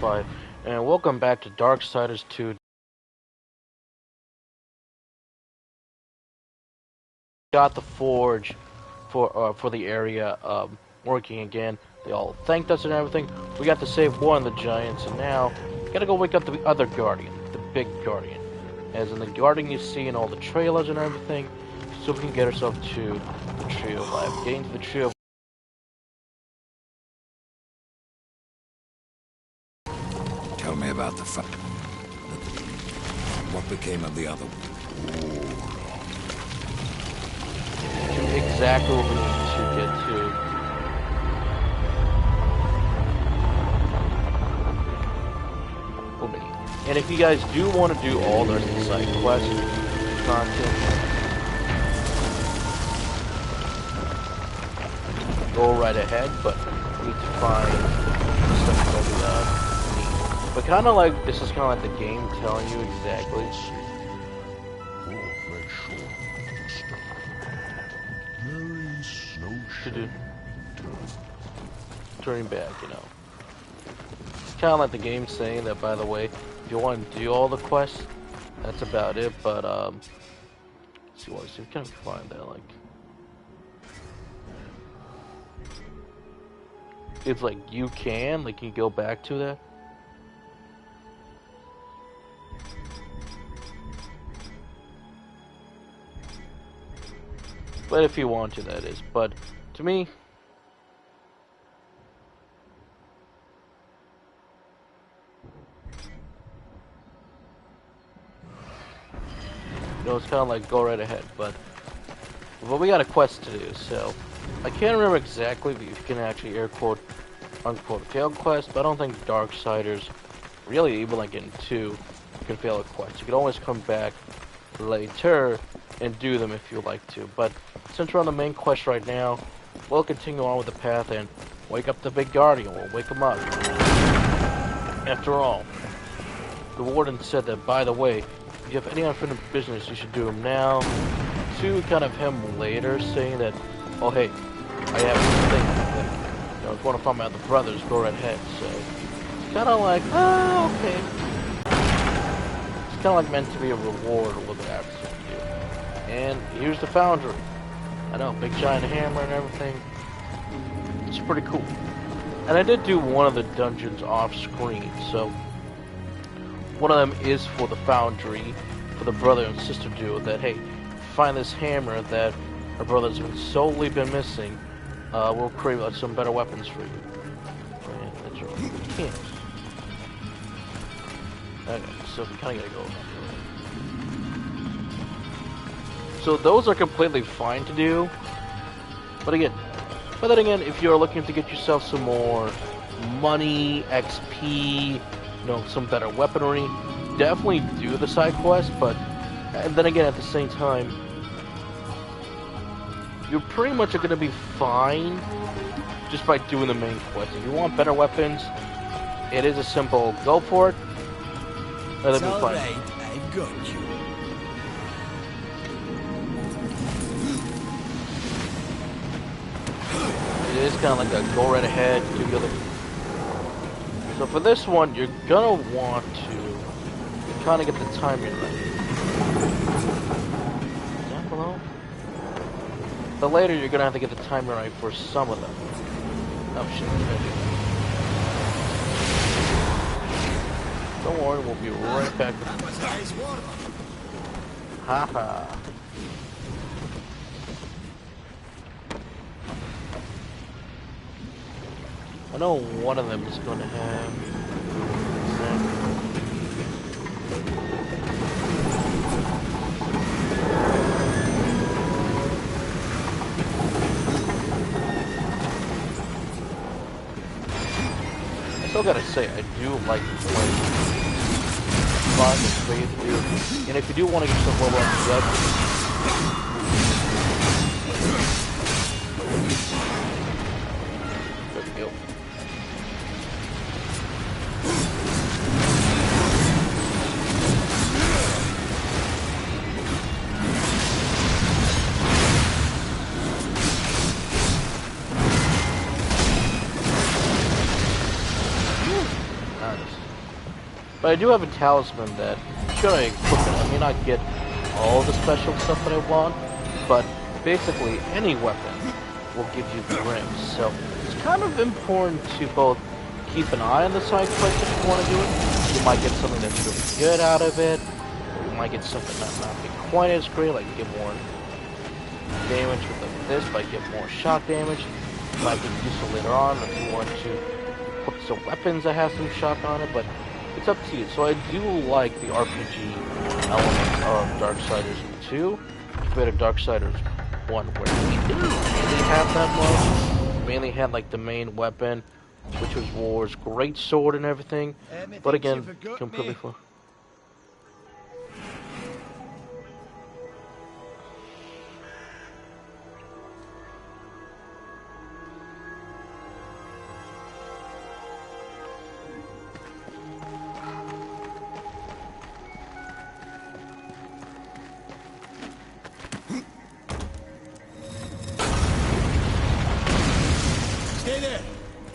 Hi, and welcome back to Darksiders 2. Got the forge for the area working again. They all thanked us and everything. We got to save one of the giants, and now we gotta go wake up the other guardian, the big guardian, as in the guardian you see in all the trailers and everything, so we can get ourselves to the Tree of Life. Getting to the Tree of Tell me about the fight. What became of the other one? exactly what we need to get to. And if you guys do want to do all the rest of the side quest content, go right ahead, but we need to find stuff that we need. But kind of like, this is kind of like the game telling you exactly. To do. Turning back, you know. It's kind of like the game saying that, by the way, if you want to do all the quests, that's about it, but, let's see what we can find that, like, it's like, you can go back to that. But if you want to, that is, but, to me, you know, it's kind of like go right ahead, but we got a quest to do, so I can't remember exactly if you can actually air quote unquote fail quest, but I don't think Darksiders really, even like in 2, you can fail a quest. You can always come back later and do them if you like to, but since we're on the main quest right now, we'll continue on with the path and wake up the big guardian. We'll wake him up. After all, the warden said that, by the way, if you have any unfinished business, you should do them now. To kind of him later, saying that, oh hey, I have this thing that, you know, if you want to find my other brothers, go right ahead. So, it's kind of like, oh, okay. It's kind of like meant to be a reward or what after you. And here's the foundry. I know, big giant hammer and everything. It's pretty cool. And I did do one of the dungeons off screen, so one of them is for the foundry, for the brother and sister duo, that, hey, find this hammer that our brothers have solely been missing. We'll create some better weapons for you. And that's right. We can't. Okay, so we kind of gotta go. So those are completely fine to do. But then again, if you're looking to get yourself some more money, XP, you know, some better weaponry, definitely do the side quest, but and then again, at the same time, you're pretty much going to be fine just by doing the main quest. If you want better weapons, it is a simple go for it, and then be fine. I've got you. It is kind of like a go right ahead, do the other. So for this one, you're gonna want to kind of get the timing right. Down below. But later, you're gonna have to get the timing right for some of them. Oh shit! Don't worry, we'll be right back. Haha. I know one of them is going to have... I still gotta say, I do like playing fun and crazy, and if you do want to get yourself level up to that, Nice. But I do have a talisman that, should I equip it, I may not get all the special stuff that I want, but basically any weapon will give you the rings. So it's kind of important to both keep an eye on the side quests if you want to do it. You might get something that's really good out of it, or you might get something that might be quite as great, like you get more damage with this, but get more shot damage. You might get useful later on if you want to put some weapons that have some shot on it, but it's up to you. So I do like the RPG element of Darksiders 2 compared to Darksiders 1, where we didn't really have that much. We mainly had like the main weapon, which was War's great sword and everything. But again, completely fun.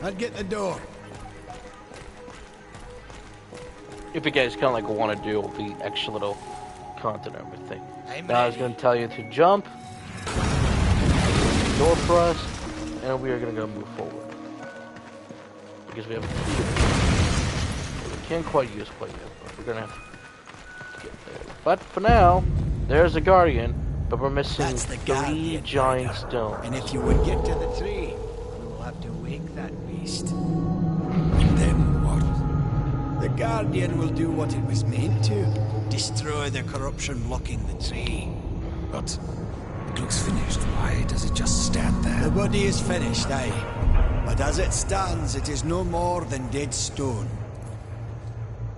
I'll get the door. If you guys kind of like want to do the extra little content and everything. Now I was going to tell you to jump, door for us, and we are going to go move forward. Because we have a key. We can't quite use quite yet, but we're going to have to get there. But for now, there's a guardian, but we're missing 3 giant stones. And if you would get to the tree, we'll have to wake that beast. And then what? The guardian will do what it was meant to. Destroy the corruption blocking the tree. But it looks finished. Why does it just stand there? The body is finished, aye. But as it stands, it is no more than dead stone.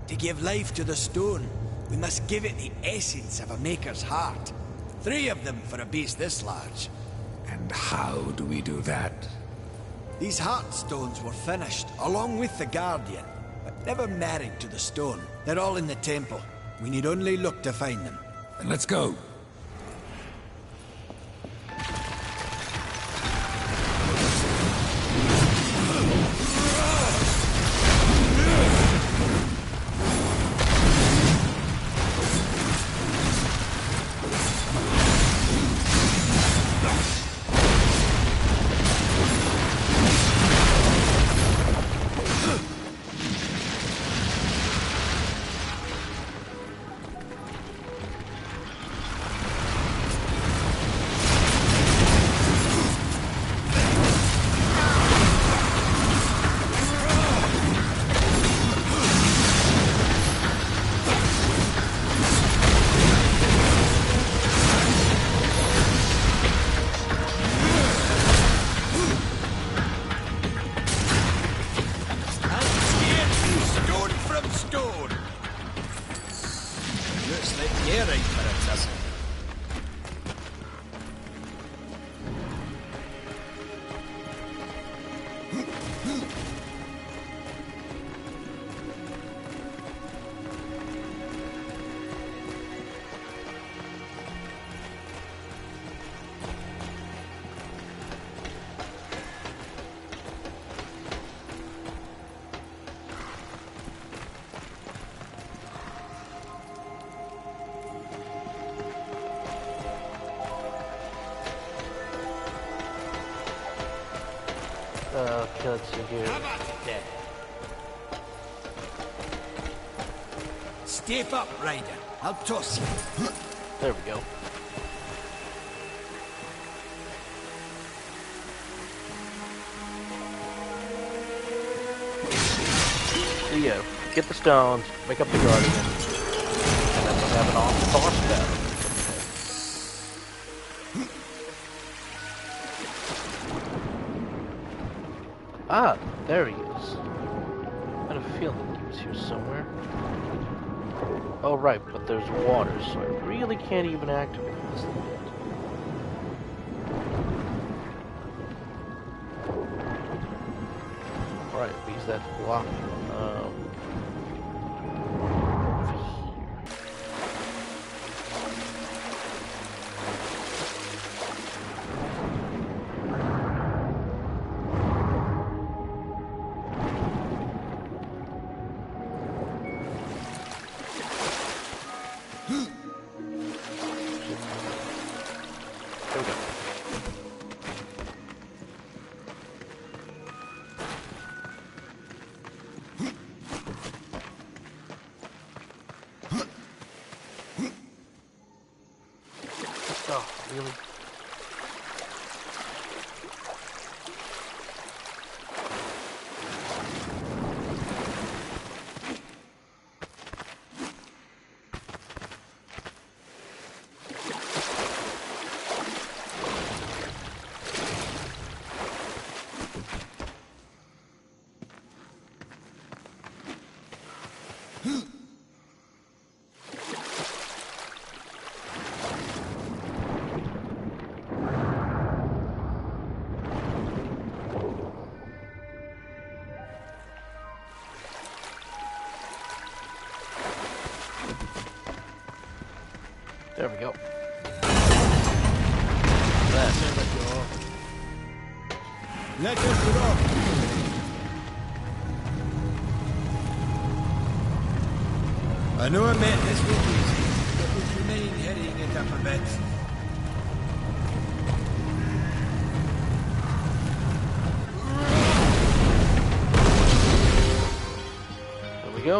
To give life to the stone, we must give it the essence of a maker's heart. 3 of them for a beast this large. And how do we do that? These heart stones were finished, along with the guardian, but never married to the stone. They're all in the temple. We need only look to find them. Then let's go. Okay, let's see here. How about that? Step up, Ryder. I'll toss you. There we go. So yeah, get the stones, make up the guardian, and then we'll have an awesome boss battle. Ah, there he is. I had a feeling he was here somewhere. Oh right, but there's water, so I really can't even activate this thing yet. Alright, use that block. Really? There we go. That's it. Let us go. I know I meant this will be easy, but would you mind hurrying it up a bit? There we go.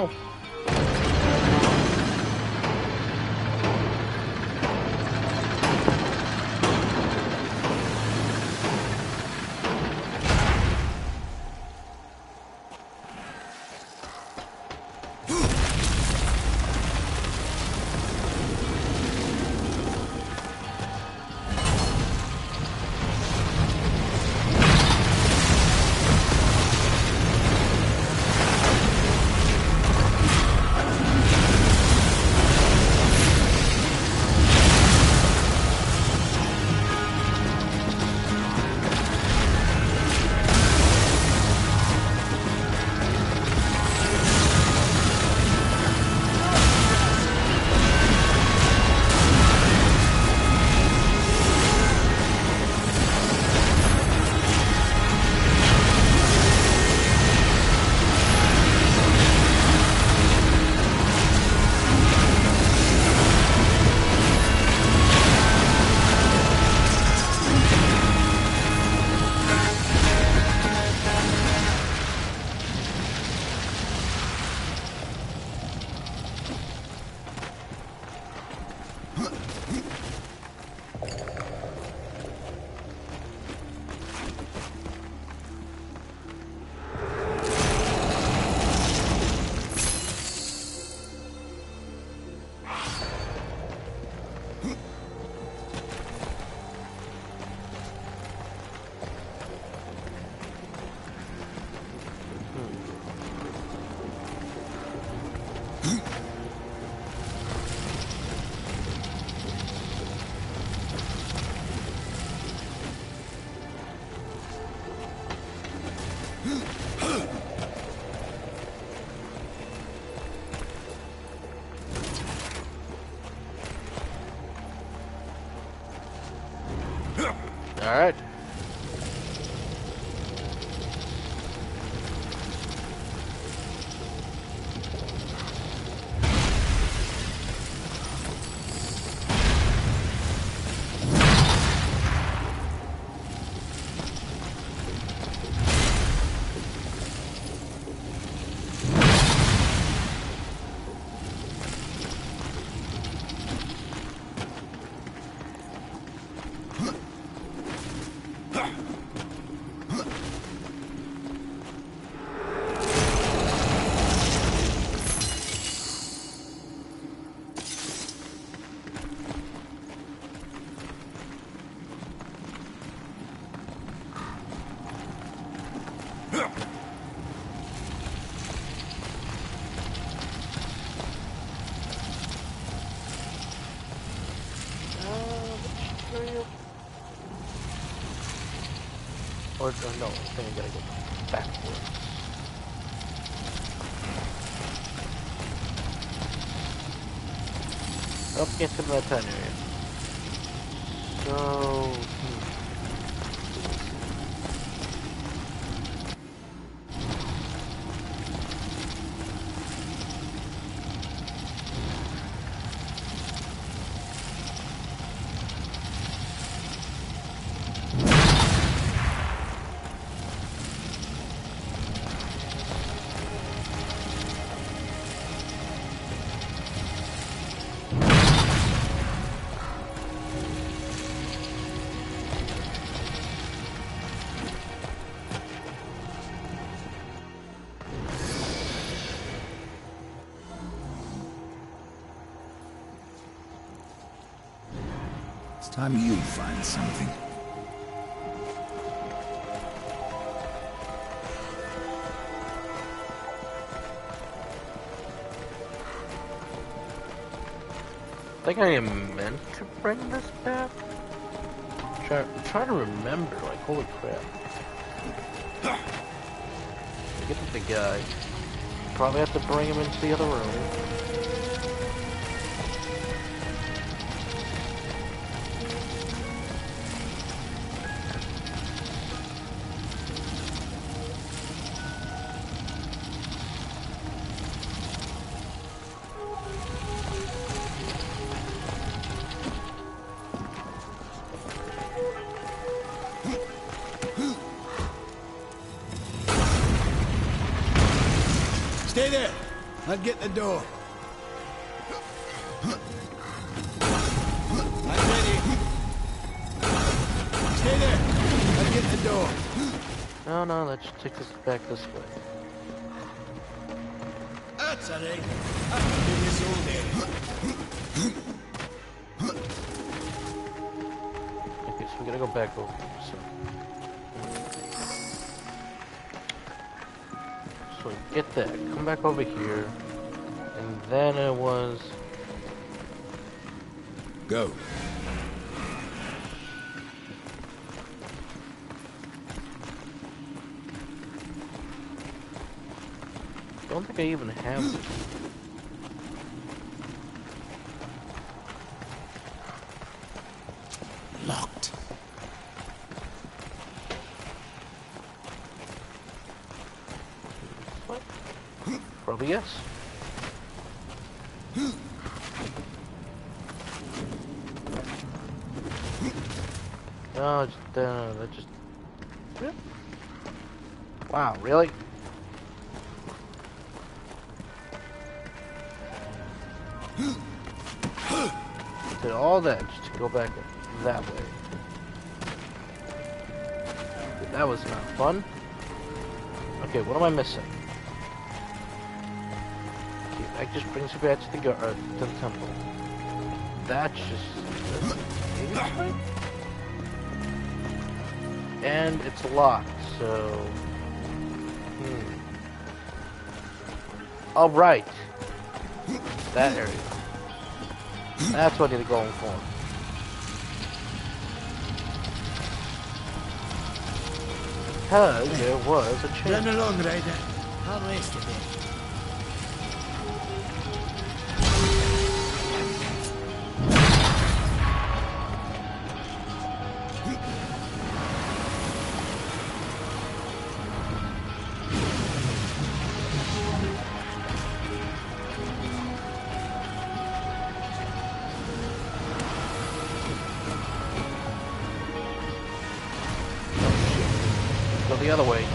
All right. Or no, I think I gotta go backwards. Up into that time area. So... Time you find something. I think I am meant to bring this back. Try to remember, like, holy crap. Get the big guy. Probably have to bring him into the other room. Stay there. I'll get the door. I'm ready. Stay there. I'll get the door. No, let's just take this back this way. That's all right. I can do this all day. Okay, so we gotta go back over here. So get that. Come back over here. And then it was... Go. Don't think I even have it. Locked. What? Probably yes. No, that just... Wow, really? Did all that just to go back that way. That was not fun. Okay, what am I missing? Okay, that just brings you back to the temple. That's just... And it's locked, so... All right. That area. That's what I need to go for. Because there was a chance. Run along, Ryder. I'll rest a bit. The other way.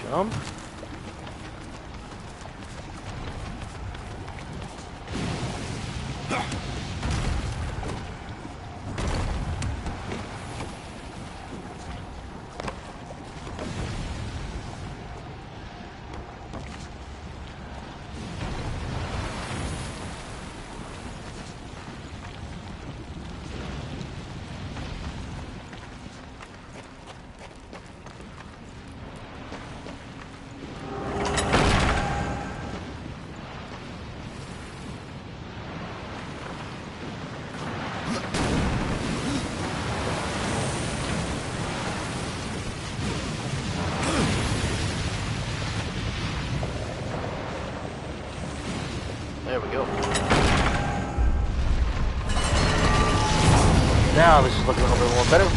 Jump. There we go. Now this is looking a little bit more better.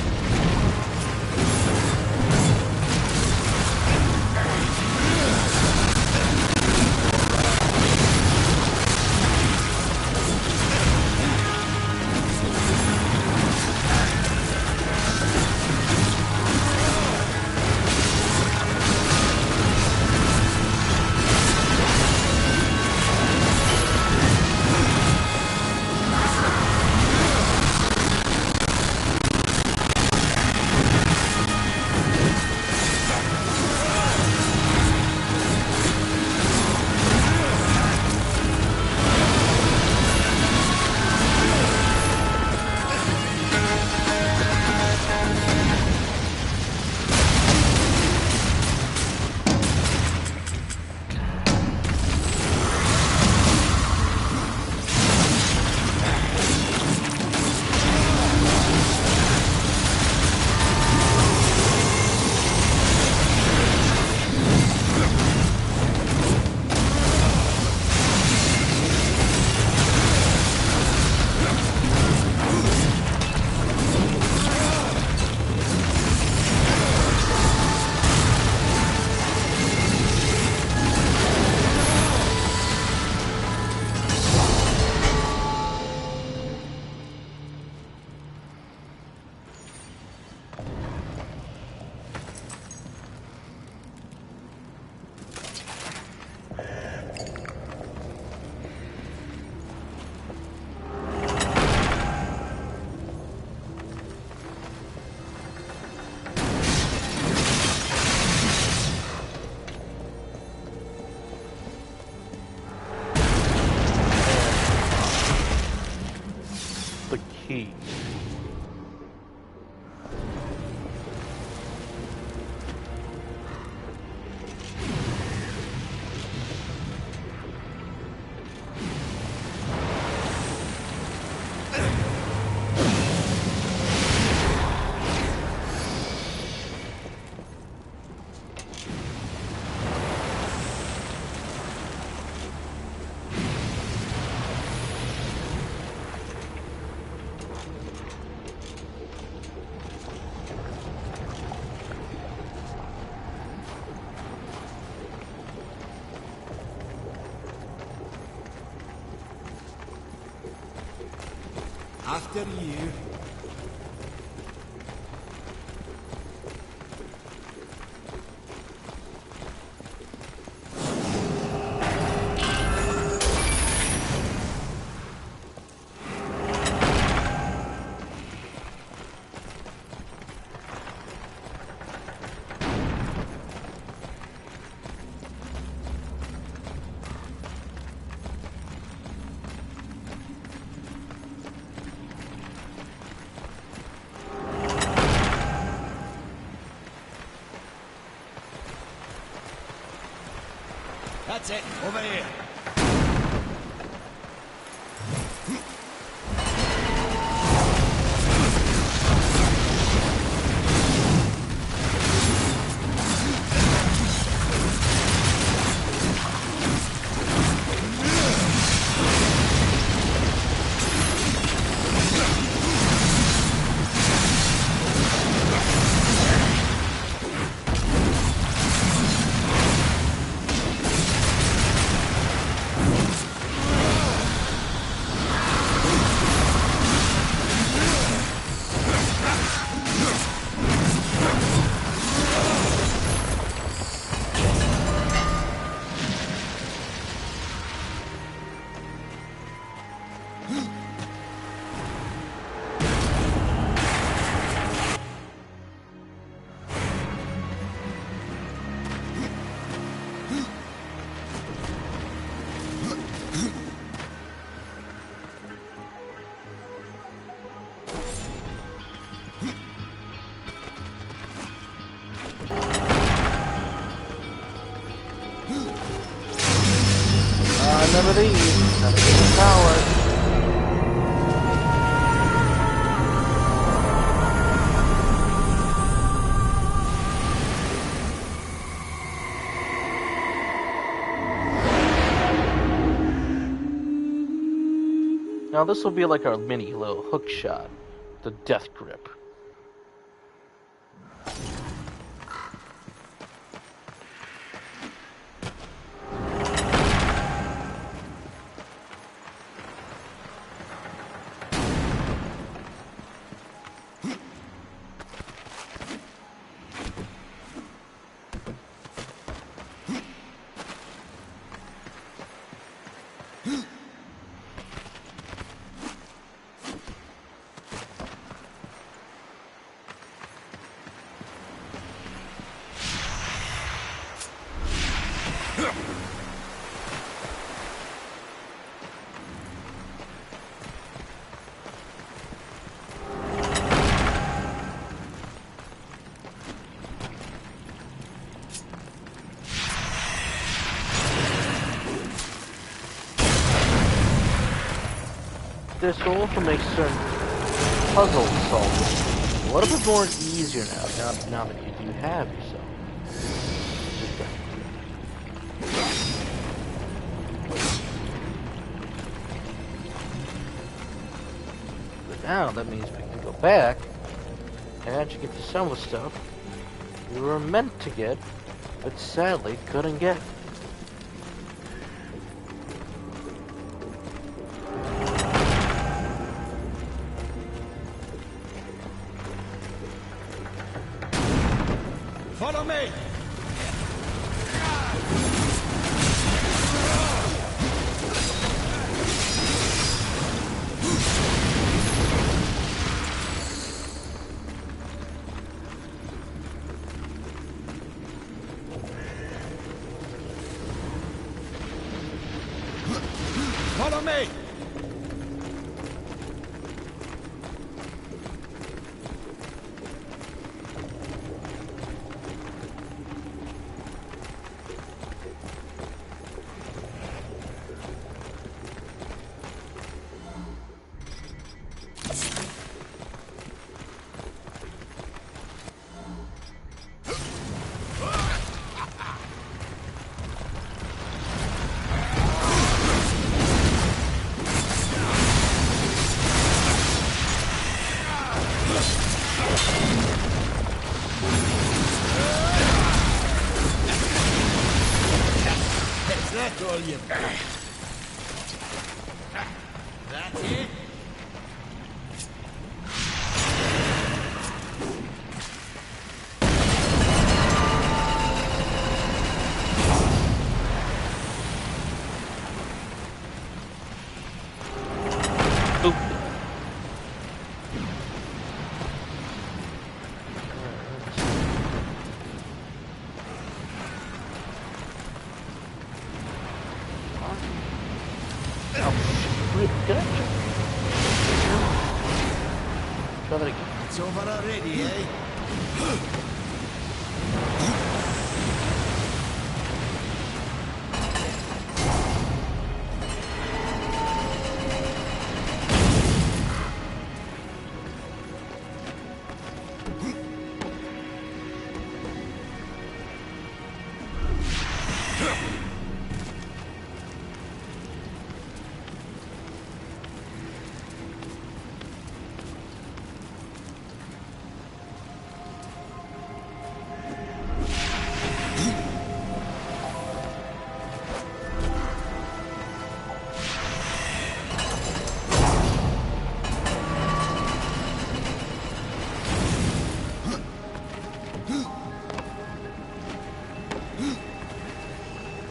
keys. After you. That's it, over here. None of these. Gotta get the power. Now this will be like our mini little hook shot, the death grip. This will also make certain puzzle solving a little bit more easier now that you do have yourself. But now that means we can go back and actually get to some of the stuff we were meant to get, but sadly couldn't get. Follow me! Follow me! Try that again. It's over already, eh?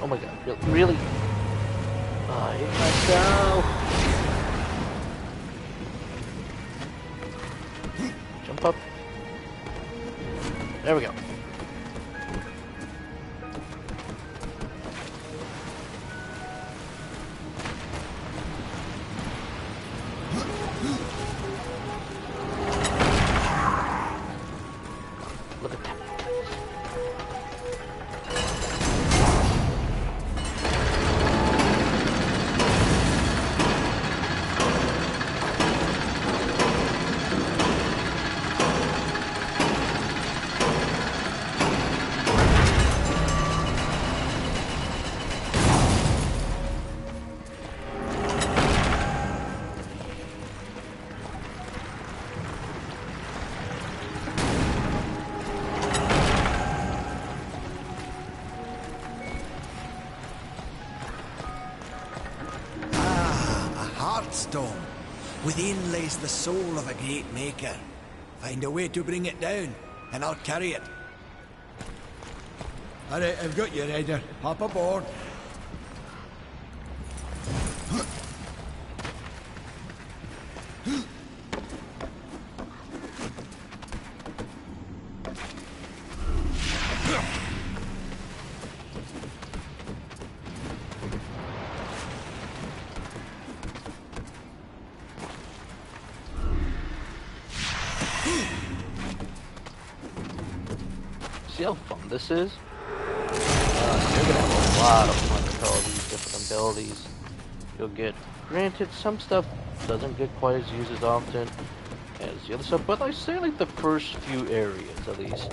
Oh my god, really? I hit myself. Jump up. There we go. Look at that. Stone. Within lays the soul of a great maker. Find a way to bring it down, and I'll carry it. Alright, I've got you, Ryder. Hop aboard. See how fun this is? You're gonna have a lot of fun with all these different abilities you'll get. Granted, some stuff doesn't get quite as used as often as the other stuff, but I say like the first few areas at least.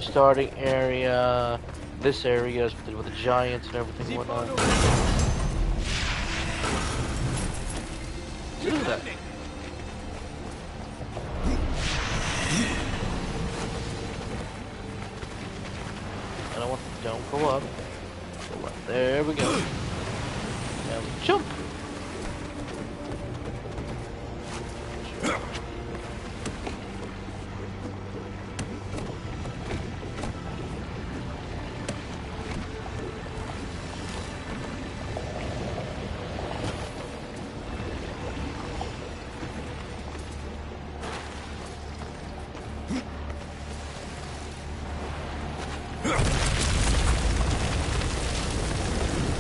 Starting area, this area with the giants and everything and whatnot. Look at that. Don't go up. Go up. There we go. Now we jump.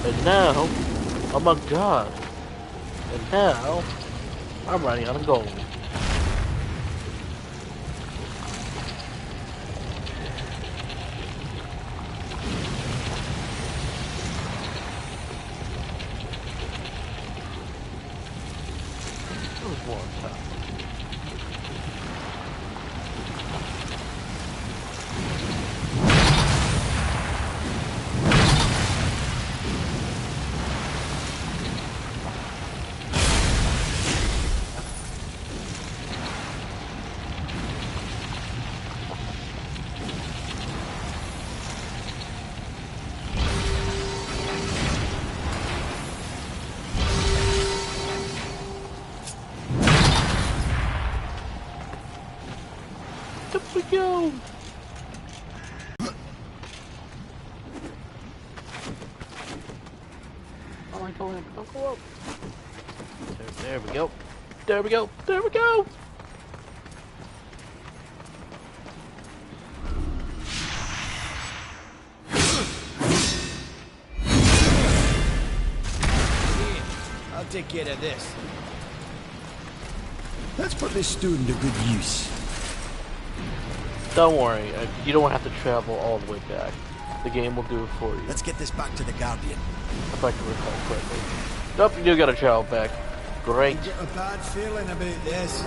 And now, oh my god, and now, I'm running out of gold. There was more on top. Up we go! Oh, I told him, don't go up. There we go. There we go. There we go! I'll take care of this. Let's put this stone to good use. Don't worry, you don't have to travel all the way back. The game will do it for you. Let's get this back to the Guardian. If I can recall correctly. Nope, you do gotta travel back. Great. I've got a bad feeling about this.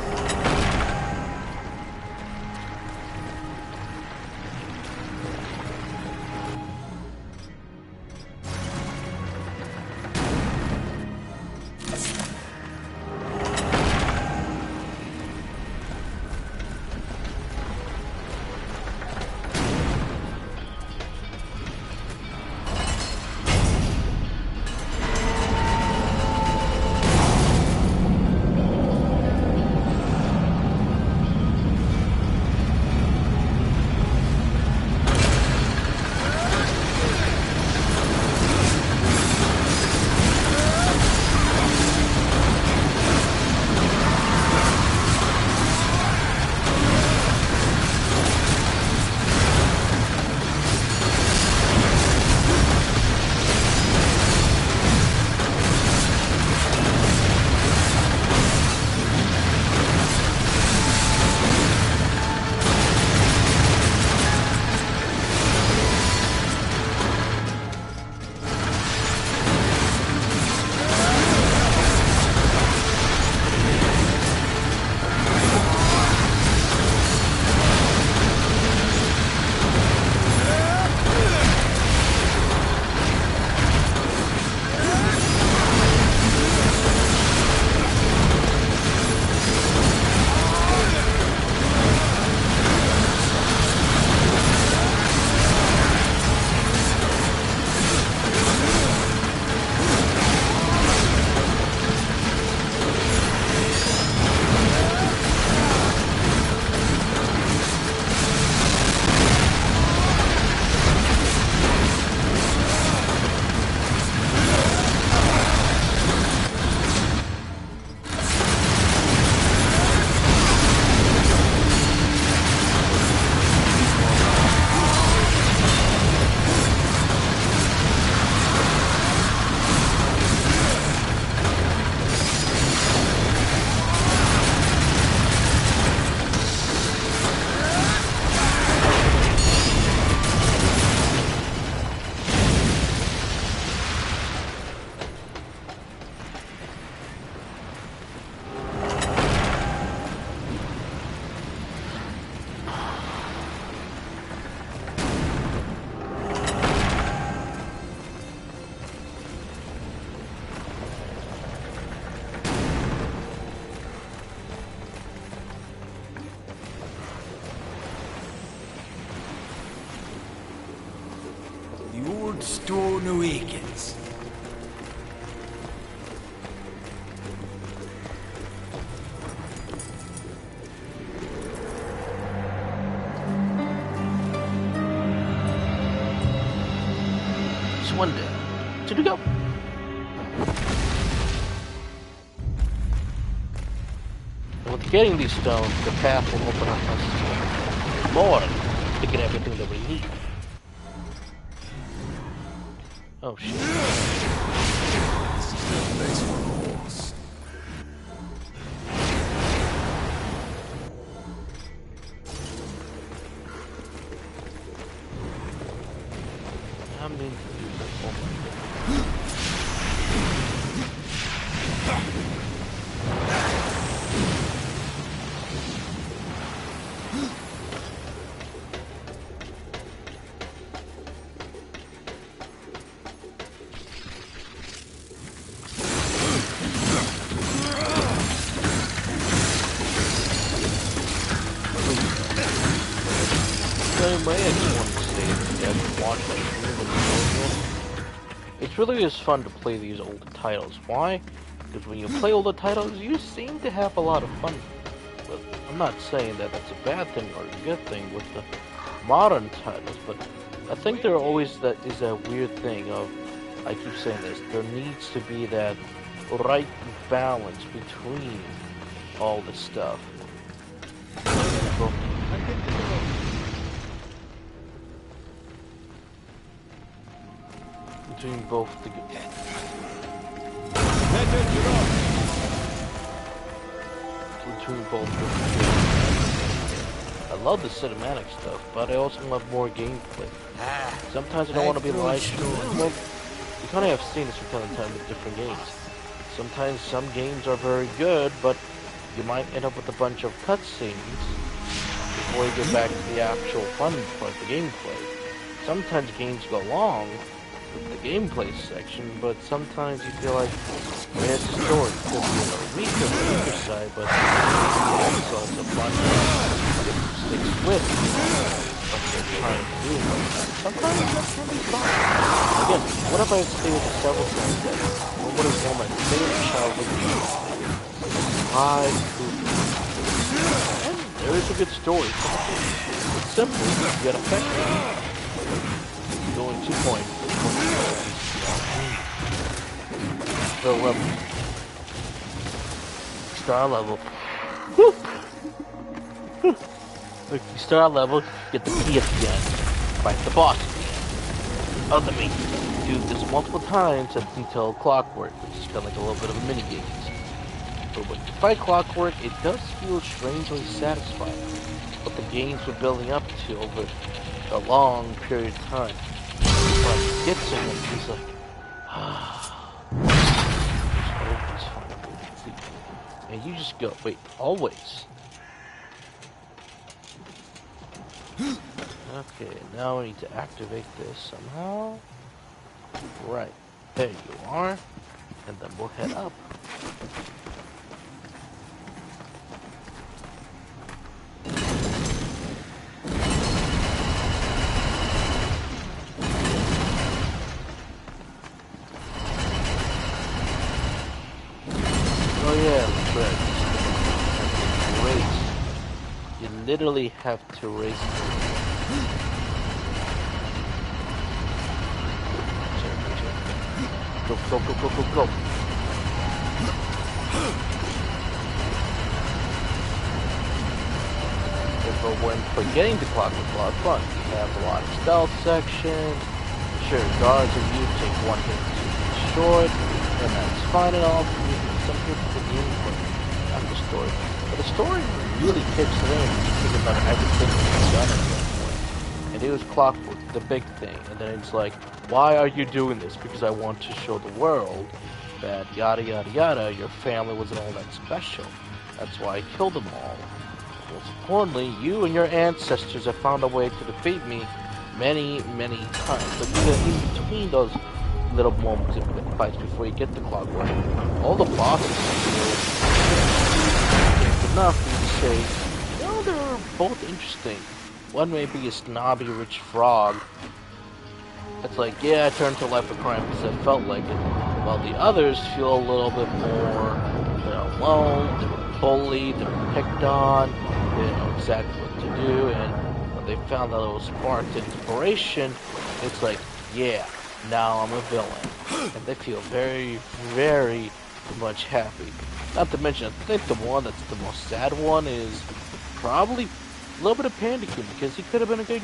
Stone awakens. It's one down. 2 to go. And with getting these stones, the path will open up us more to get everything that we need. Oh shit. This is no place for a horse. I'm going to do this. Oh my god. It's really just fun to play these older titles. Why? Because when you play older titles, you seem to have a lot of fun with. I'm not saying that that's a bad thing or a good thing with the modern titles, but I think there always that is a weird thing of, I keep saying this, there needs to be that right balance between all this stuff. Between both the between both different games. I love the cinematic stuff, but I also love more gameplay. Sometimes I don't want to be like, well, you kind of have seen this from time to time with different games. Sometimes some games are very good, but you might end up with a bunch of cutscenes before you get back to the actual fun part, the gameplay. Sometimes games go long with the gameplay section, but sometimes you feel like there's a story. It could be on the weaker side, but it's also fun. It sticks with what they're trying to do. Sometimes that can be fun. Again, what if I stay with the several times that what is one of my favorite childhood games? And there is a good story. It's simple, you get effective. Going 2 points. So, star level. Whoop! Look, you start level, get the key at the end. Fight the boss again. Other me. Do this multiple times until Clockwork, which is kind of like a little bit of a mini-game. But when you fight Clockwork, it does feel strangely satisfying. What the games were building up to over a long period of time. But it gets in and he's like, and you just go, wait, always. Okay, now I need to activate this somehow. Right, there you are. And then we'll head up. Oh yeah, that's right. Race. You literally have to race. Go, go, go, go, go, go. But when forgetting the clock was a lot of fun. You have a lot of stealth sections. Sure, guards of you take one hit to be destroyed, and that's fine and all. Some people can gameplay, not the story. But the story really kicks it in. You think about everything that's done at that point. And it was Clockwork, the big thing. And then it's like, why are you doing this? Because I want to show the world that yada yada yada, your family wasn't all that special. That's why I killed them all. Most importantly, you and your ancestors have found a way to defeat me many, many times. But in between those little moments of fights before you get the Clockwork, all the bosses it's enough for you to say, you know, they're both interesting. One may be a snobby rich frog. It's like, yeah, I turned to life of crime because I felt like it. While the others feel a little bit more, they're alone, they were bullied, they were picked on, they didn't know exactly what to do, and when they found that little sparked inspiration, it's like, yeah, now I'm a villain. And they feel very, very much happy. Not to mention, I think the one that's the most sad one is probably a little bit of panicking because he could have been a good.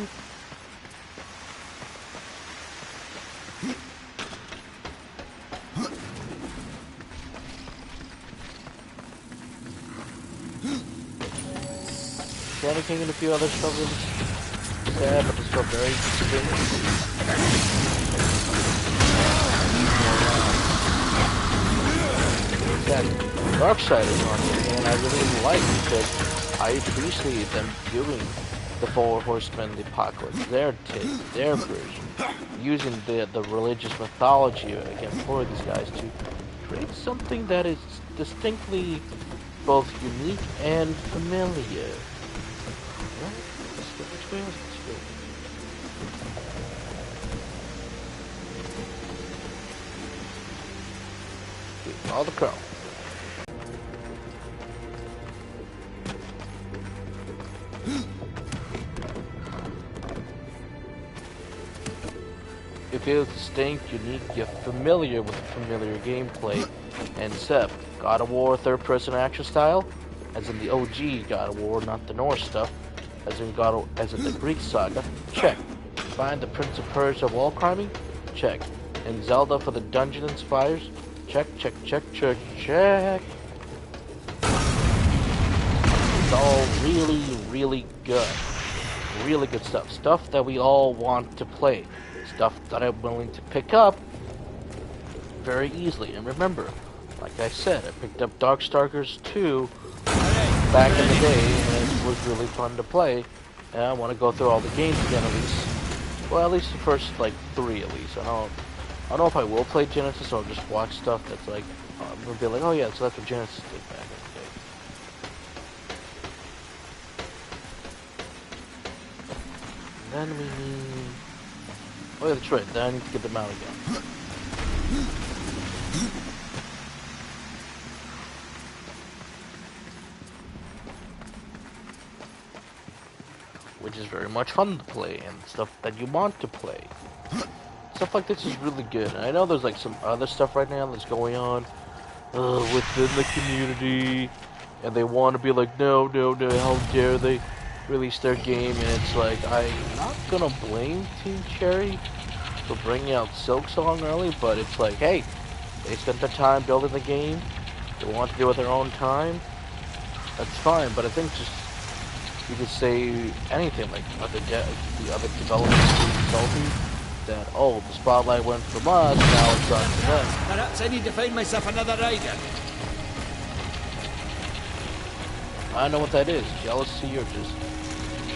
Panicking and a few other stuff really sad, but it's still very interesting. Darksiders on it, and I really like it because I appreciate them doing the Four Horsemen of the Apocalypse, their take, their version, using the religious mythology again for these guys to create something that is distinctly both unique and familiar. Right? Let's go. Which way was this? Follow the crow. It feels distinct, unique, yet familiar with familiar gameplay and Sep. God of War third-person action style, as in the OG God of War, not the Norse stuff, as in the Greek saga. Check. Find the Prince of Persia wall climbing. Check. And Zelda for the dungeon inspires. Check, check, check, check, check. really, really good. Really good stuff. Stuff that we all want to play. Stuff that I'm willing to pick up very easily. And remember, like I said, I picked up Darksiders 2 back in the day, and it was really fun to play. And I want to go through all the games again at least. Well, at least the first, like, 3 at least. I don't know if I will play Genesis or just watch stuff that's like, I'm going to be like, oh yeah, so that's what Genesis did back in the day. And then we need... oh yeah, that's right, then I need to get them out again. Which is very much fun to play, and stuff that you want to play. Stuff like this is really good. And I know there's like some other stuff right now that's going on within the community, and they want to be like, no, how dare they release their game, and it's like, I'm not gonna blame Team Cherry for bringing out Silksong early, but it's like, hey, they spent their time building the game, they want to do it with their own time, that's fine, but I think just, you could say anything, like the other developers being salty, that, oh, the spotlight went from us, now it's on to them. Perhaps I need to find myself another rider. I know what that is, jealousy or just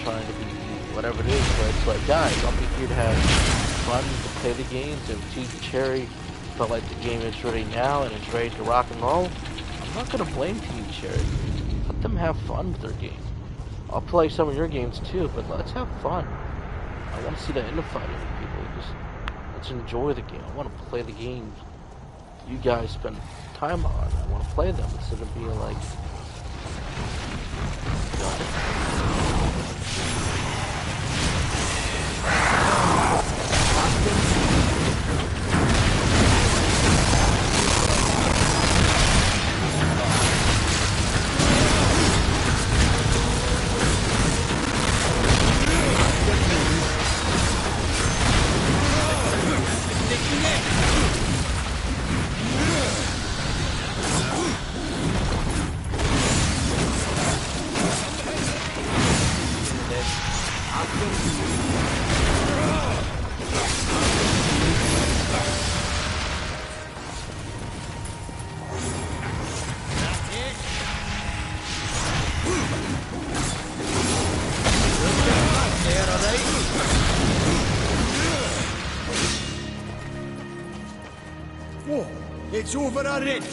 trying to be whatever it is, but it's like, guys, I'll be here to have fun, to play the games. If Team Cherry felt like the game is ready now and it's ready to rock and roll, I'm not going to blame Team Cherry. Let them have fun with their game. I'll play some of your games too, but let's have fun. I want to see that infighting with people. Just let's enjoy the game. I want to play the games you guys spend time on. I want to play them instead of being like, Whoa, it's over already.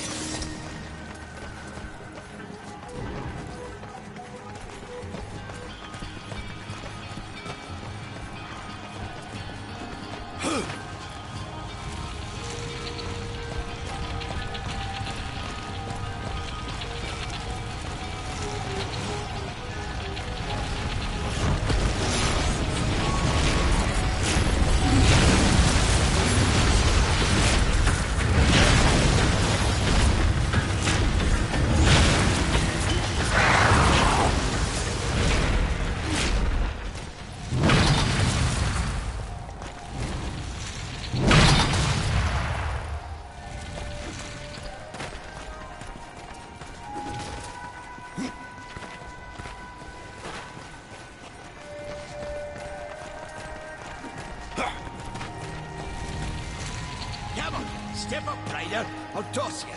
Step up, Ryder. I'll toss you.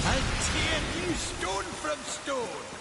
I'll tear you stone from stone.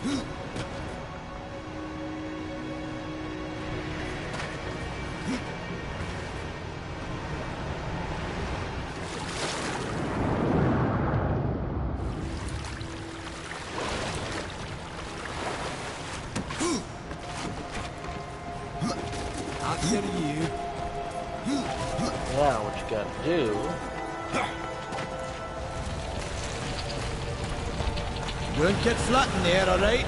After you. Now what you gotta do... Don't get flat in there, alright?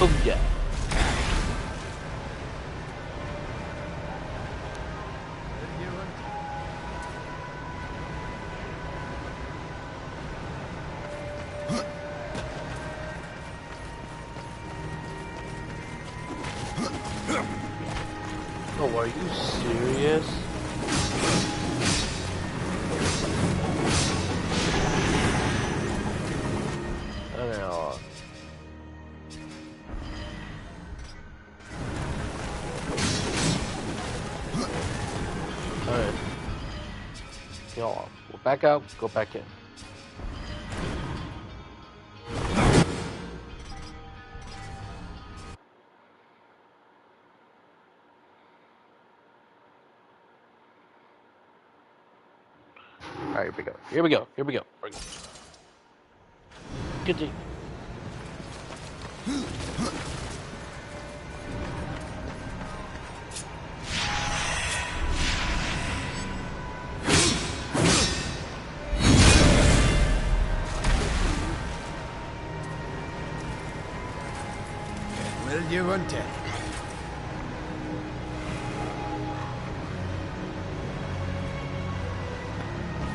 Oh yeah. Oh, are you serious? I don't know. Alright. Y'all, we'll back out, go back in. Alright, here we go. Here we go. Here we go. Continue. Will you want it?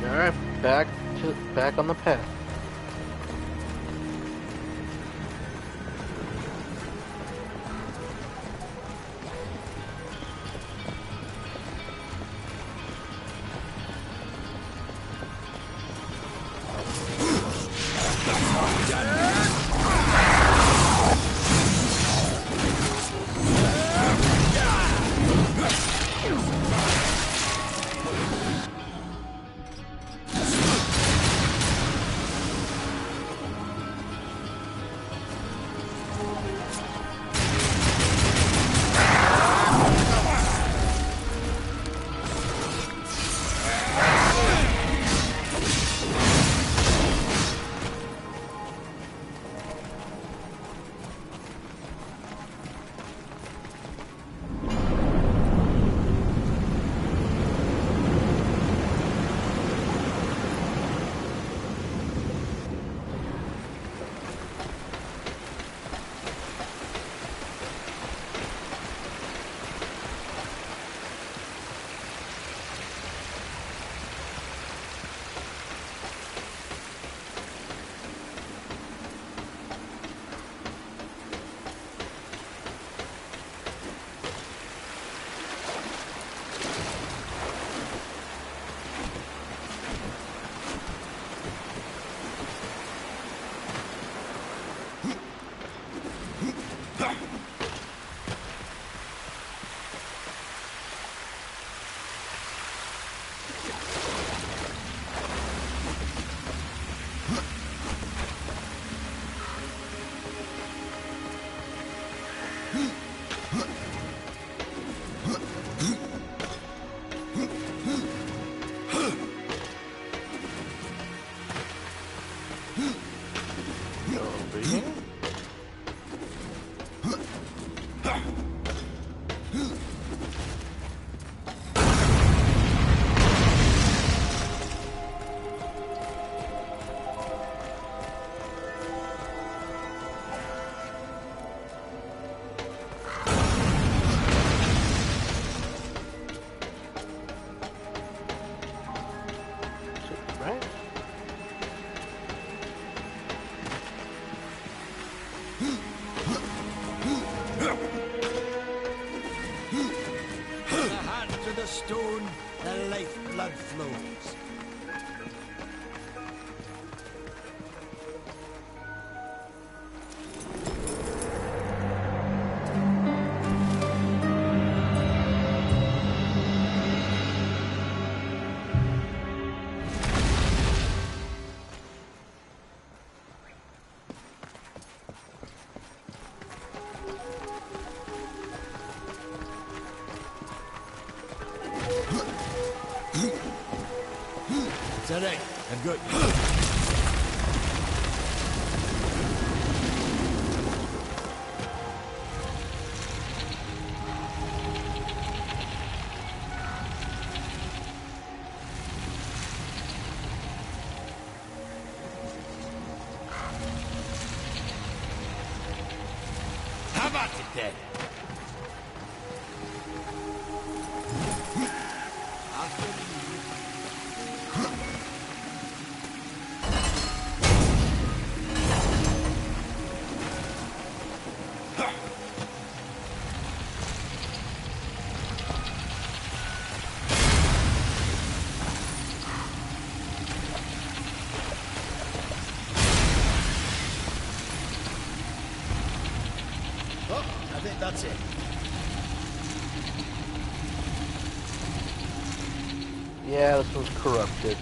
Alright, back on the path. Stone, the lifeblood flows. It's all right. I'm good. How about it then? I think that's it. Yeah, this one's corrupted.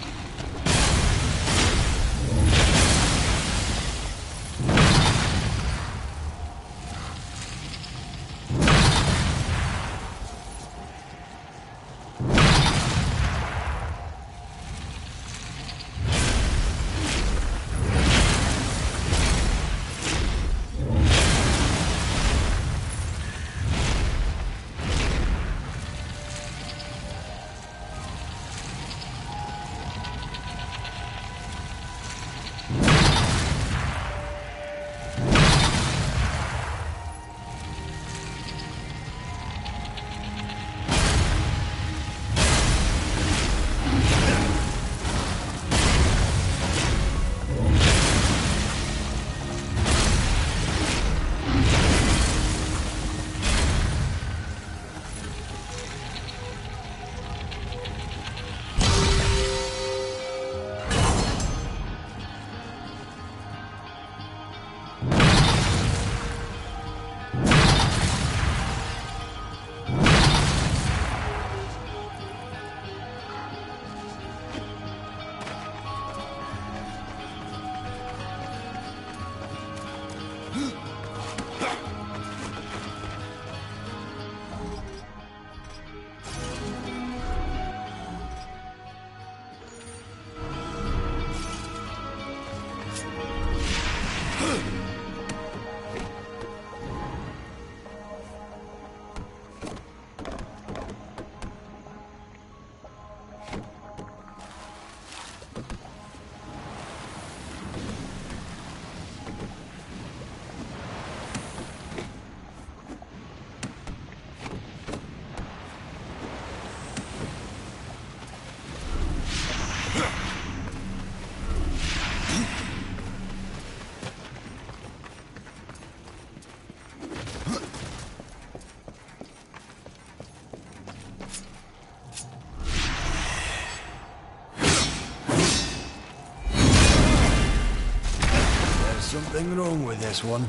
Something wrong with this one.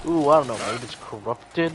Ooh, I don't know, maybe it's corrupted.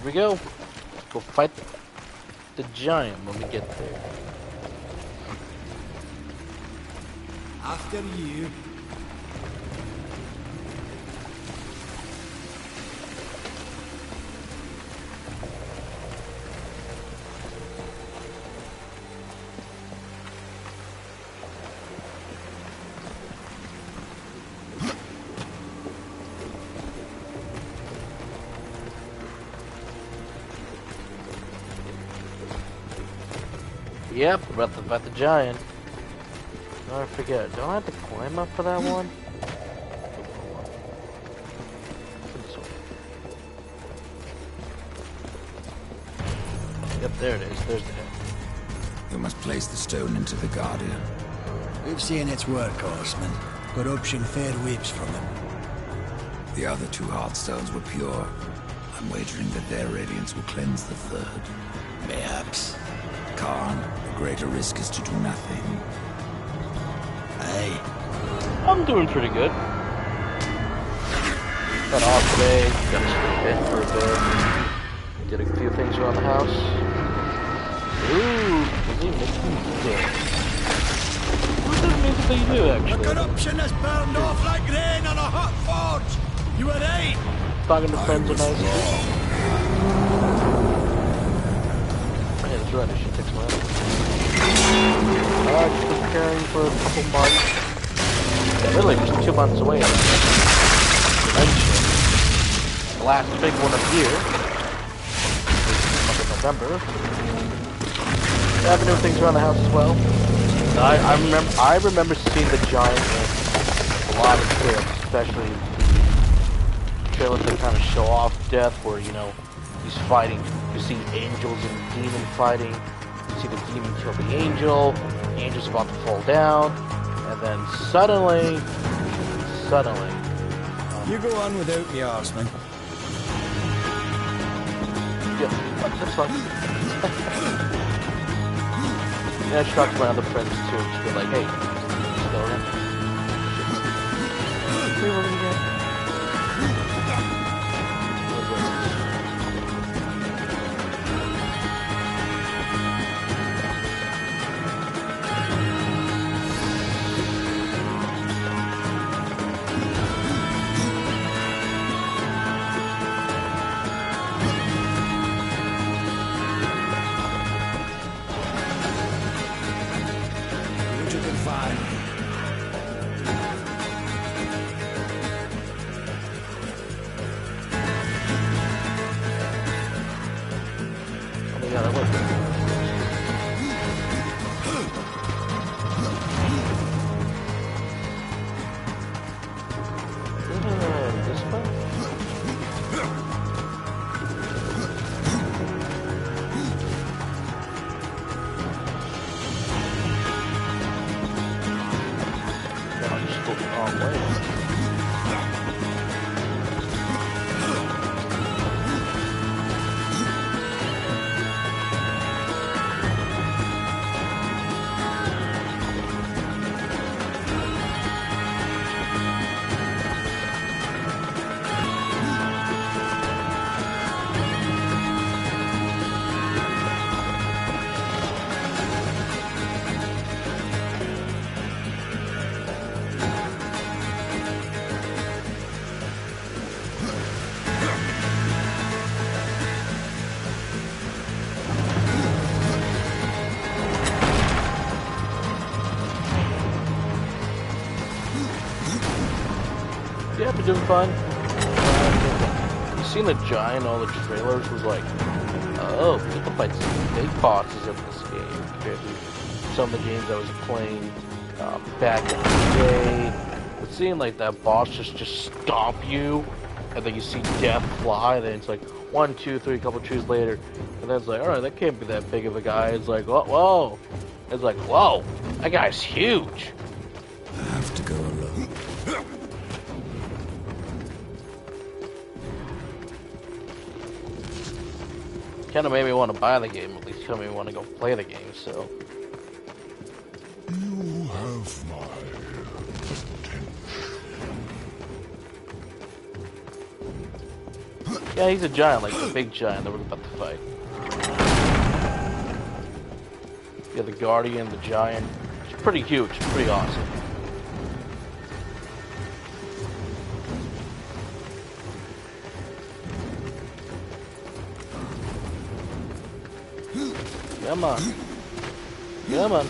Here we go. Go fight the giant when we get there. After you. Yep, about the giant. Oh, I forget. Don't I have to climb up for that one? Yep, there it is. There's the head. You must place the stone into the Guardian. We've seen its work, Horseman. Corruption fair weeps from it. The other two Heartstones were pure. I'm wagering that their radiance will cleanse the third. Mayhaps. Khan, the greater risk is to do nothing. Aye. I'm doing pretty good. Got off today, got in for a bit. Did a few things around the house. Ooh, is he making music? What does music that you do, actually? The corruption has burned off like rain on a hot forge. You were right. Talking to friends are nice. Yeah, that's right, I should fix my own. Just preparing for a couple months. Yeah, literally just 2 months away. Eventually. The last big one of the year. November. Yeah, I've been doing things around the house as well. I remember seeing the giant in a lot of trailers, especially the trailers that kind of show off death, where, you know, he's fighting. You see angels and demon fighting. You see the demon kill the angel. The angel's about to fall down, and then suddenly. You go on without me, Horseman. Yeah, that's fine. Yeah, she talks to my other friends too. She'll be like, hey, still around? Yeah, I've been doing fine. You seen the giant, all the trailers was like, oh, we get to fight some big bosses in this game compared to some of the games I was playing back in the day. It seemed like that boss just stomp you, and then you see death fly, and then it's like 1, 2, 3, a couple trees later, and then it's like, alright, that can't be that big of a guy. It's like, whoa. It's like, whoa, that guy's huge. I have to go alone. Kind of made me want to buy the game, at least kind of made me want to go play the game, so. You have my attention. Yeah, he's a giant, like the big giant that we're about to fight. Yeah, the Guardian, the giant. It's pretty huge, pretty awesome. Come on. Come on.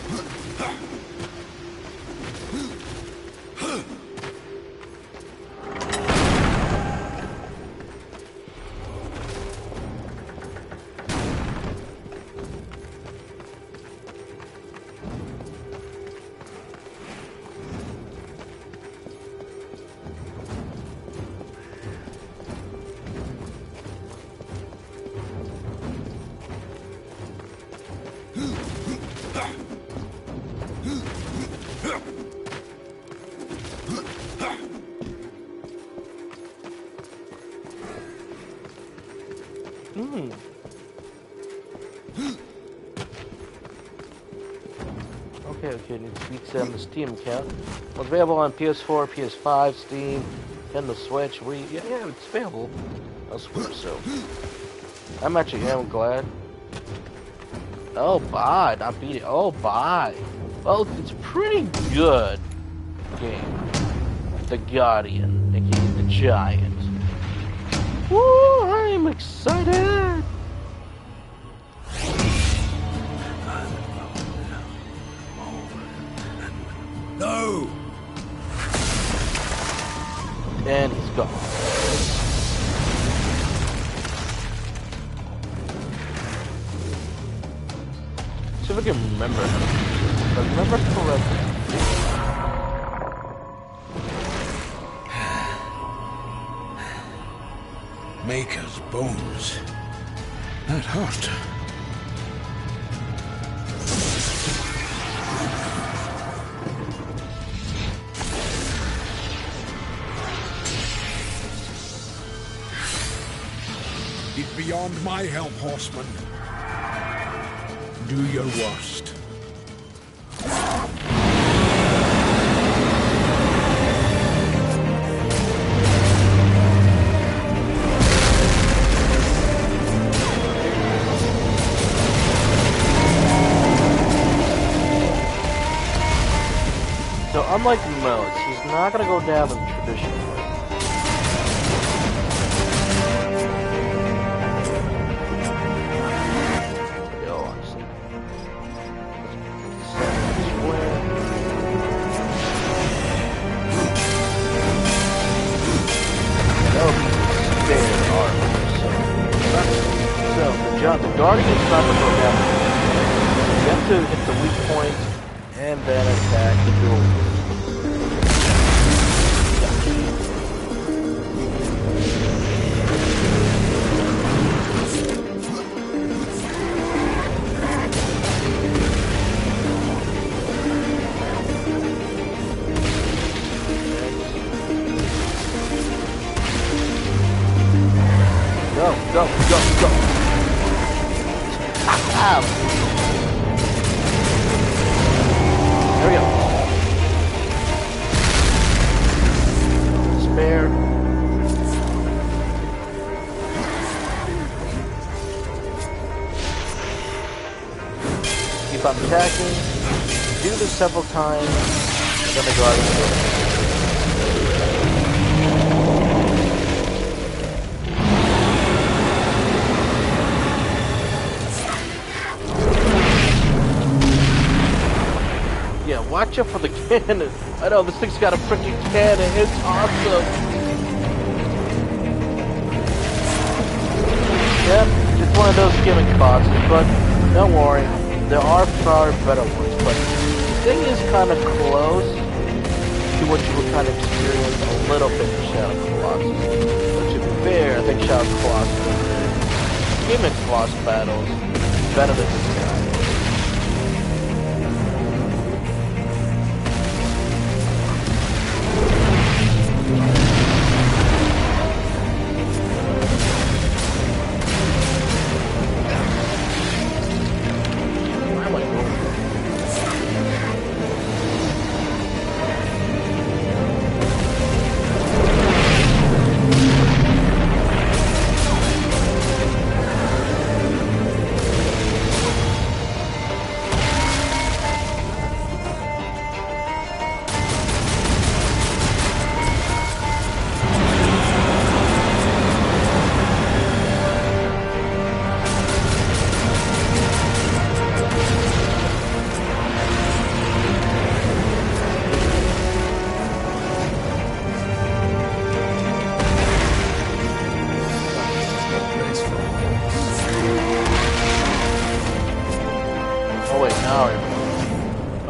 Okay, need to beat on the Steam account. Well, it's available on PS4, PS5, Steam, and the Switch. Yeah, it's available elsewhere, so I'm glad. Oh, bye, not beat it. Oh, bye. Well, it's a pretty good game. The Guardian, aka the Giant. Woo! I'm excited. No! And he's gone. See if I can remember him. If I remember correctly. Maker's bones. That hurt. It's beyond my help, horseman. Do your worst. So unlike most, he's not gonna go down the traditional way. The Guardian's not going to go down. You have to hit the weak point and then attack the duel. Go, go, go. Ow. There we go. Spare. Keep on attacking. Do this several times. Then the Guardian goes. Watch out for the cannon. I know, this thing's got a freaking cannon. It's awesome. Yep, just one of those gimmick bosses, but don't worry. There are far better ones, but the thing is kind of close to what you would kind of experience a little bit in Shadow of the Colossus. But to be fair, I think Shadow of the Colossus gimmick boss battles better than this guy.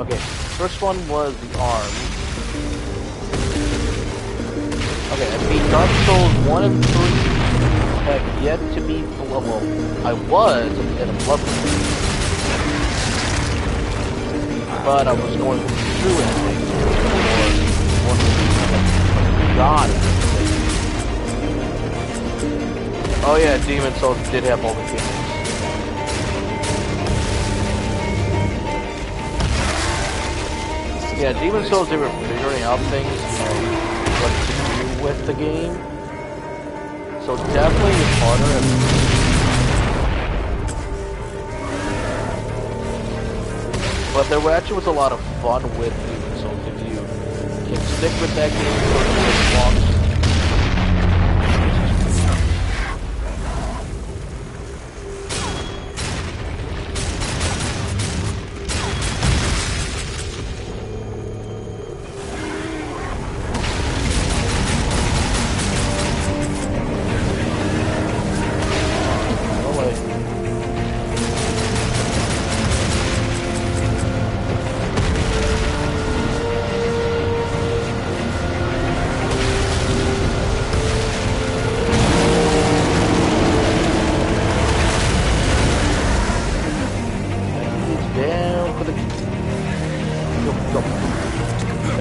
Okay, first one was the arm. Okay, I beat Dark Souls 1 and 3. Have yet to be well, I was in a Bloodborne, but I was going through it or God. Oh yeah, Demon Souls did have all the games. Yeah, Demon Souls, they were figuring out things, you know, what to do with the game. So definitely it's harder. But there actually was a lot of fun with Demon Souls if you can stick with that game for as long as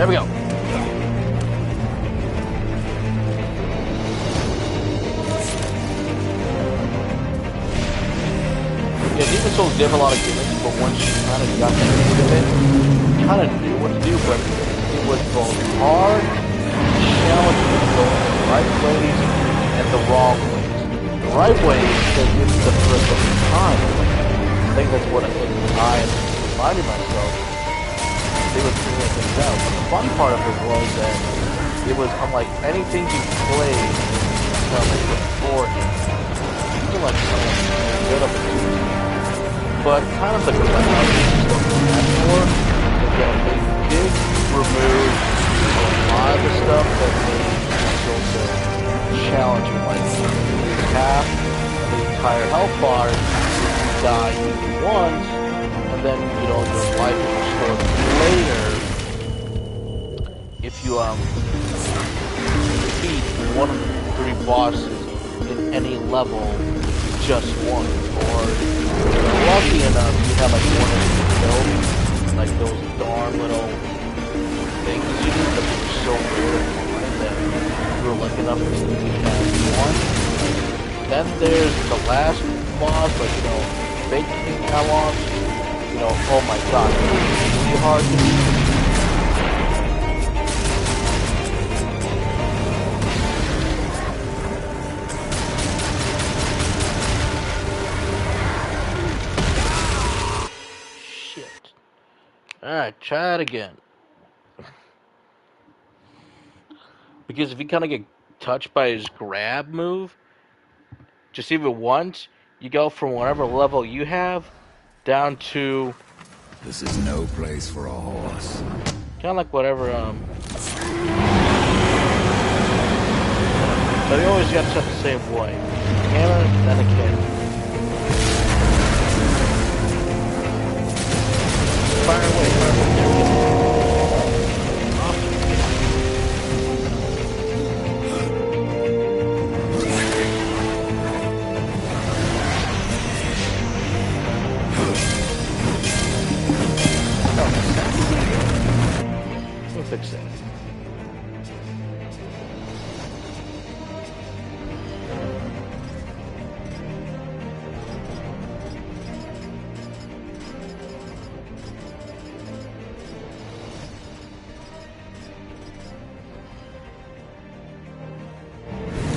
there we go. Yeah, Demon Souls did have a lot of gimmicks, but once you kind of got the hang of it, you kind of knew what to do, but it was both hard and challenging to go in the right ways and the wrong ways. The right way because it's the first of its time. I think that's what I reminded myself. They were figuring things out. But the fun part of it was that it was unlike anything you played like beforehand. Even like good up to but kind of the cloud stuff we had for is that they did remove a lot of the stuff that made Souls so challenging, like half the entire health bar you die once, and then you know your life is restored later if you defeat one of the 3 bosses in any level just once, or if you're lucky enough you have like one of these kills, like those darn little things you do that are so rare that you were lucky enough to catch one. Then there's the last boss, like you know, Fake King Allox. You know, oh my god, it's really hard to beat. Alright, try it again. Because if you kind of get touched by his grab move, just even once, you go from whatever level you have down to... This is no place for a horse. Kind of like whatever, but you always got to set the same way. Hammer, then a kick. Fire away, fire away. There we go. We'll fix that.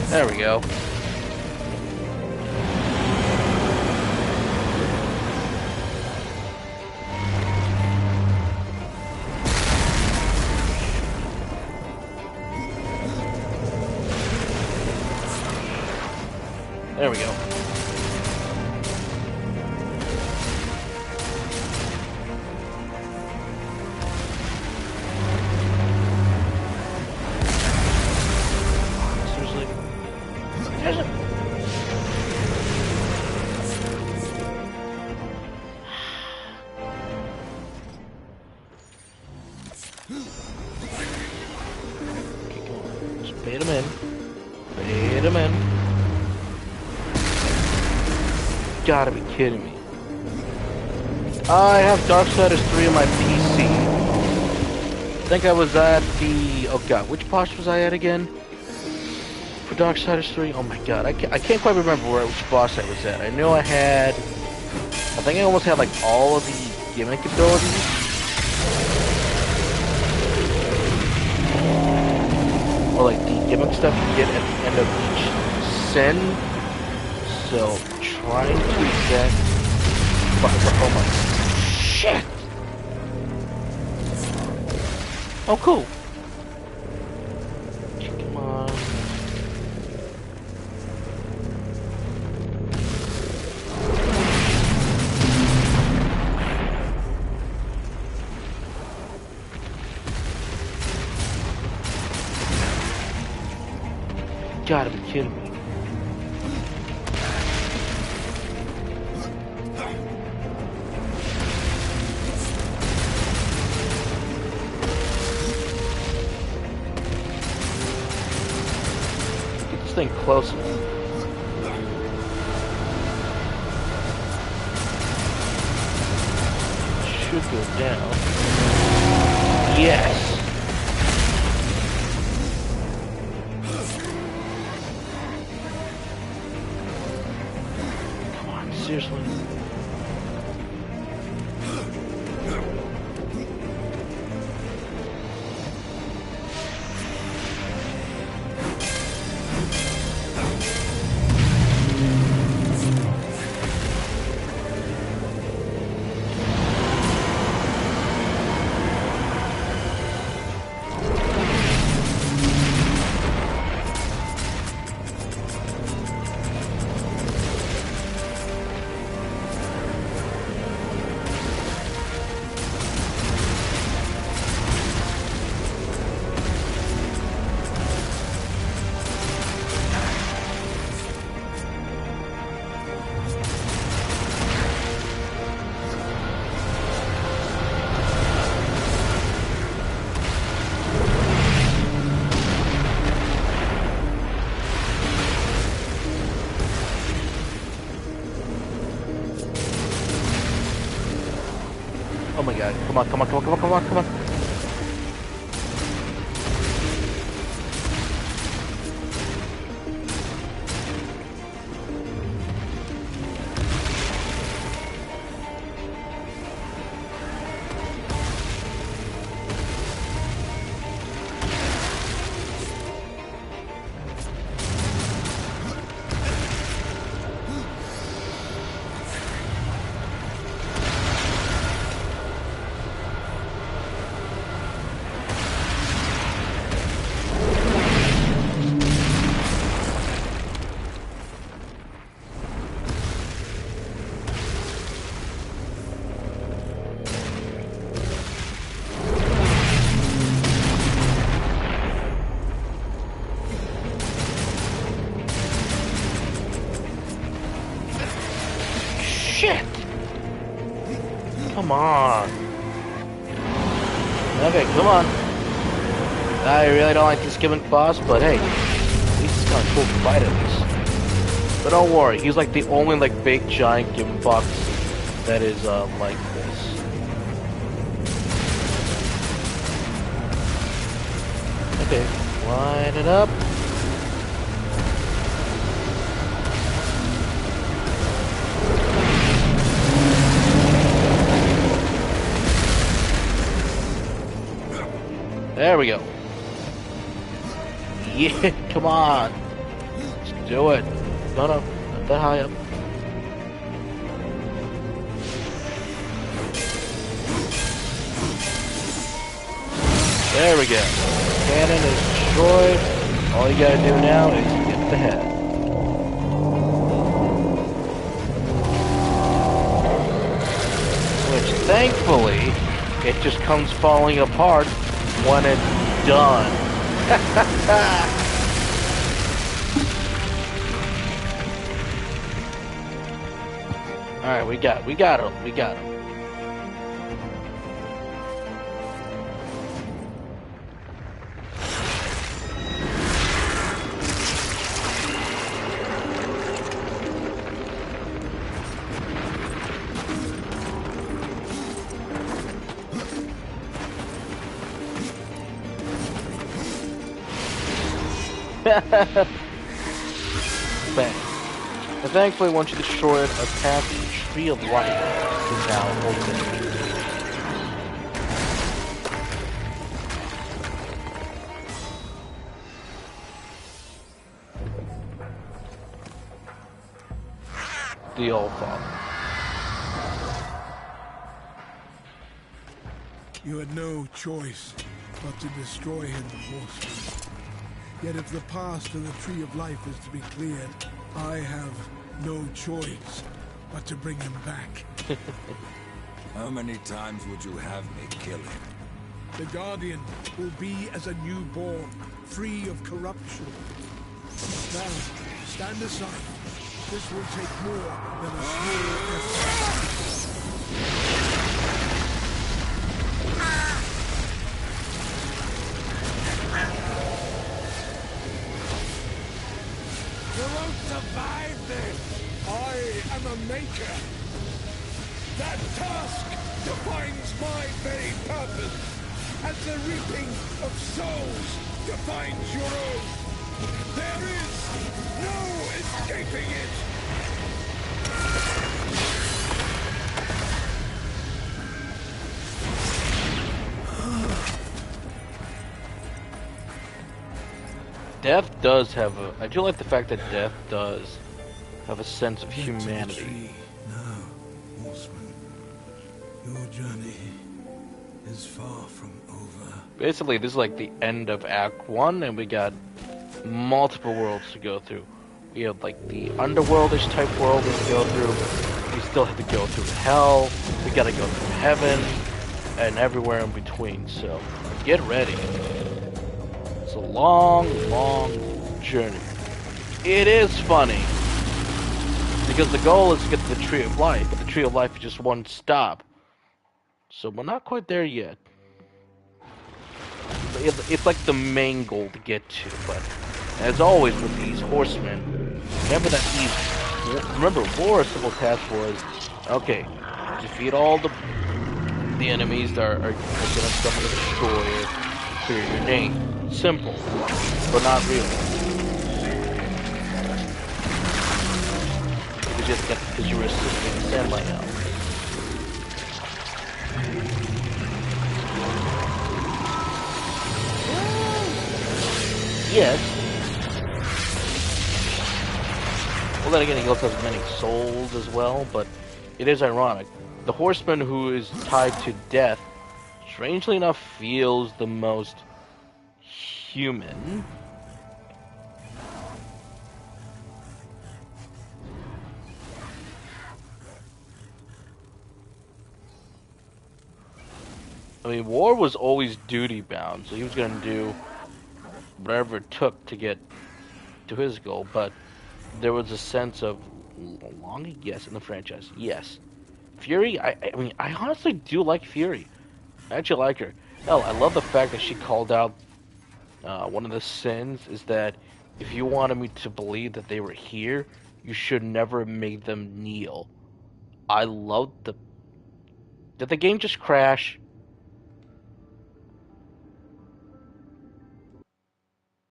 There we go. There we go. Okay, come on. Just bait him in. Bait him in. Gotta be kidding me. I have Darksiders 3 on my PC. I think I was at the... Oh god, which boss was I at again? For Darksiders 3? Oh my god, I can't quite remember which boss I was at. I know I had... I think I almost had like all of the gimmick abilities. Or like the gimmick stuff you get at the end of each sin. So, trying to exact... Oh my... Shit! Oh, cool. Come on. Gotta be kidding me. Thing closer. Should go down. Yes. Come on, seriously. Oh my god, come on, come on, come on, come on, come on, come on. Shit! Come on. Okay, come on. I really don't like this gimmick boss, but hey, at least it's kind of cool to fight at least. But don't worry, he's like the only like big giant gimmick boss that is like this. Okay, line it up. There we go. Yeah, come on. Let's do it. No, not that high up. There we go. Cannon is destroyed. All you gotta do now is get the head. Which, thankfully, it just comes falling apart when it's done. Alright, we got him. Bang. And thankfully, once you destroy it, a path to the Tree of Life is now open. The All-Father. You had no choice but to destroy him, horseman. Yet if the path to the Tree of Life is to be cleared, I have no choice but to bring him back. How many times would you have me kill him? The Guardian will be as a newborn, free of corruption. Now, stand aside. This will take more than a small effort. You won't survive this! I am a maker! That task defines my very purpose, as the reaping of souls defines your own! There is no escaping it! Death does have a... I do like the fact that Death does have a sense of humanity. Now, horseman, your journey is far from over. Basically, this is like the end of Act 1, and we got multiple worlds to go through. We have like the underworldish type world we can go through. We still have to go through hell. We gotta go through heaven, and everywhere in between. So, get ready. It's a long, long journey. It is funny, because the goal is to get to the Tree of Life, but the Tree of Life is just one stop. So we're not quite there yet. It's like the main goal to get to, but as always with these horsemen, remember that War's simple task was, okay, defeat all the enemies that are going to come to destroy it, clear your name. Simple, but not really. It's just that because you were assisting standby now. Yes. Well, then again, he also has many souls as well, but it is ironic. The horseman who is tied to death, strangely enough, feels the most human. I mean, War was always duty bound, so he was going to do whatever it took to get to his goal, but there was a sense of longing, yes, in the franchise, yes. Fury, I mean, I honestly do like Fury. I actually like her. Hell, I love the fact that she called out one of the sins is that if you wanted me to believe that they were here, you should never have made them kneel. I love the... Did the game just crash?